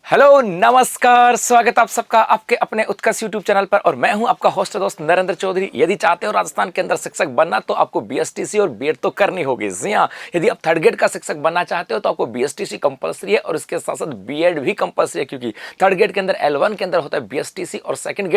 Hello नमस्कार, स्वागत आप सबका आपके अपने उत्कर्ष यूट्यूब चैनल पर। और मैं हूं आपका होस्ट दोस्त नरेंद्र चौधरी। यदि चाहते हो राजस्थान के अंदर शिक्षक बनना तो आपको बीएसटीसी और बीएड तो करनी होगी। जी हां, यदि आप थर्ड ग्रेड का शिक्षक बनना चाहते हो तो आपको बीएसटीसी कंपलसरी है और इसके साथ साथ बीएड भी कंपलसरी है, क्योंकि थर्ड ग्रेड के अंदर L1 के अंदर होता है बीएसटीसी और सेकंड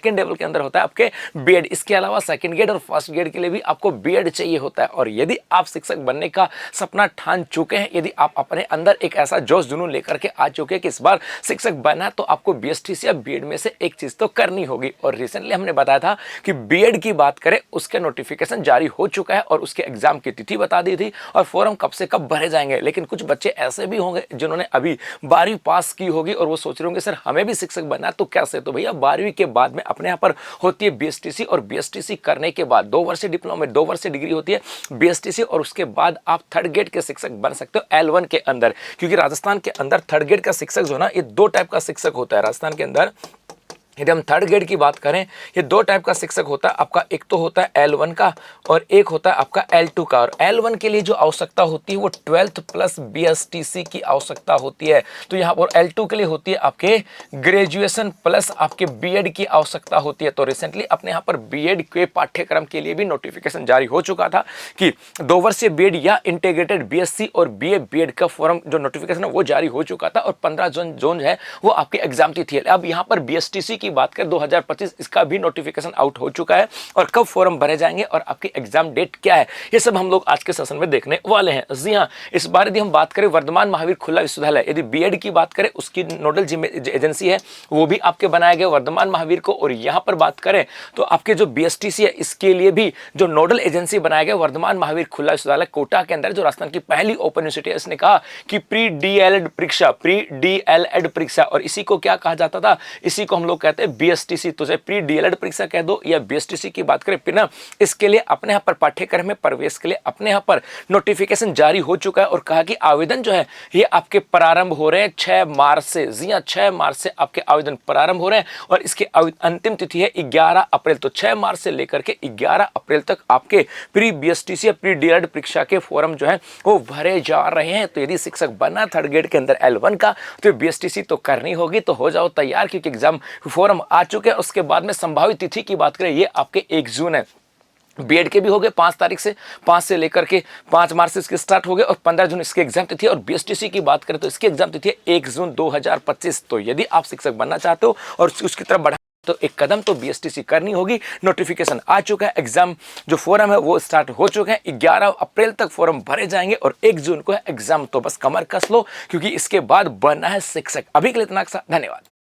लेवल के अंदर होता है आपके बीएड। इसके अलावा सेकंड ग्रेड और फर्स्ट ग्रेड के लिए भी आपको बीएड चाहिए होता है। और यदि आप शिक्षक बनने का सपना ठान चुके हैं, यदि आप अपने अंदर एक ऐसा जोश जुनून लेकर के आ चुके हैं कि इस बार शिक्षक बनना, तो आपको बीएसटीसी या बीएड में से एक चीज तो करनी होगी। और रिसेंटली हमने बताया था कि बीएड की बात करें, उसके नोटिफिकेशन जारी हो चुका है और उसके एग्जाम की तिथि बता दी थी और फॉर्म कब से कब भरे जाएंगे। लेकिन कुछ बच्चे ऐसे भी होंगे जिन्होंने अभी 12वीं पास की होगी और वो सोच रहे होंगे सर हमें भी शिक्षक बनना है, तो कैसे? तो भैया 12वीं के बाद में अपने यहाँ पर होती है बीएसटीसी और बीएसटीसी करने के बाद 2 वर्षीय डिप्लोमा, 2 वर्षीय डिग्री होती है बीएसटीसी और उसके बाद आप थर्ड ग्रेड के शिक्षक बन सकते हो L1 के अंदर। क्योंकि राजस्थान के अंदर थर्ड ग्रेड का शिक्षक जो ना, ये 2 टाइप का शिक्षक होता है राजस्थान के अंदर। यदि हम थर्ड ग्रेड की बात करें, ये 2 टाइप का शिक्षक होता है आपका। एक तो होता है L1 का और एक होता है आपका L2 का। और L1 के लिए जो आवश्यकता होती है वो 12th प्लस बीएसटीसी की आवश्यकता होती है। तो यहाँ पर L2 के लिए होती है आपके ग्रेजुएशन प्लस आपके बीएड की आवश्यकता होती है। तो रिसेंटली अपने यहाँ पर बीएड के पाठ्यक्रम के लिए भी नोटिफिकेशन जारी हो चुका था कि 2 वर्षीय बीएड या इंटीग्रेटेड बीएससी और बीए बीएड का फॉर्म जो नोटिफिकेशन है वो जारी हो चुका था और 15 जून है वो आपकी एग्जाम तिथि है। अब यहाँ पर बीएसटीसी की बात करें 2025, इसका भी नोटिफिकेशन आउट हो चुका है और कब फॉर्म भरे जाएंगे और आपकी एग्जाम डेट क्या है, ये सब हम लोग आज के सेशन में देखने वाले हैं। जी हां, इस बार यदि हम बात करें वर्धमान महावीर खुला विश्वविद्यालय, यदि बीएड की बात करें उसकी नोडल एजेंसी है वो भी आपके बनाया गया वर्धमान महावीर को। और यहां पर बात करें तो आपके जो बीएसटीसी है इसके लिए भी जो नोडल एजेंसी बनाया गया वर्धमान महावीर खुला विश्वविद्यालय कोटा के अंदर, जो राजस्थान की पहली ओपन यूनिवर्सिटी है। इसने कहा कि प्री डीएलएड परीक्षा, और इसी को क्या कहा जाता था, इसी को हम लोग कहते हैं बीएसटीसी। तो चाहे प्री डीएलएड परीक्षा कह दो या बीएसटीसी की बात करें पिना, इसके लिए अपने यहाँ पर पाठ्यक्रम में प्रवेश के लिए अपने यहाँ पर नोटिफिकेशन जारी हो चुका है और कहा कि आवेदन जो है ये आपके प्रारंभ हो रहे हैं 6 मार्च से। जी हां, 6 मार्च से आपके आवेदन प्रारंभ हो रहे हैं और इसकी अंतिम तिथि है 11 अप्रैल। तो 6 मार्च से लेकर के 11 अप्रैल तक आपके प्री बीएसटीसी या प्री डीएलएड परीक्षा के फॉर्म जो है वो भरे जा रहे हैं। तो यदि शिक्षक बनना थर्ड ग्रेड के अंदर L1 का, तो बीएसटीसी तो करनी होगी। तो हो जाओ तैयार, क्योंकि एग्जाम फॉर्म आ चुके हैं। उसके बाद में संभावित तिथि की बात करें, ये आपके 1 जून है। बीएड के भी हो गए 5 तारीख से, 5 से लेकर के 5 मार्च से इसके स्टार्ट हो गए और 15 जून इसकी एग्जाम तिथि है। और बीएसटीसी की बात करें तो इसकी एग्जाम तिथि है 1 जून 2025। तो यदि आप शिक्षक बनना चाहते हो और उसकी तरफ बढ़ा तो एक कदम तो बीएसटीसी करनी होगी। नोटिफिकेशन आ चुका है, एग्जाम जो फॉर्म है वो स्टार्ट हो चुके हैं। 11 अप्रैल तक फॉर्म भरे जाएंगे और 1 जून को है एग्जाम। तो बस कमर कस लो, क्योंकि इसके बाद बनना है शिक्षक। अभी के लिए इतना। धन्यवाद।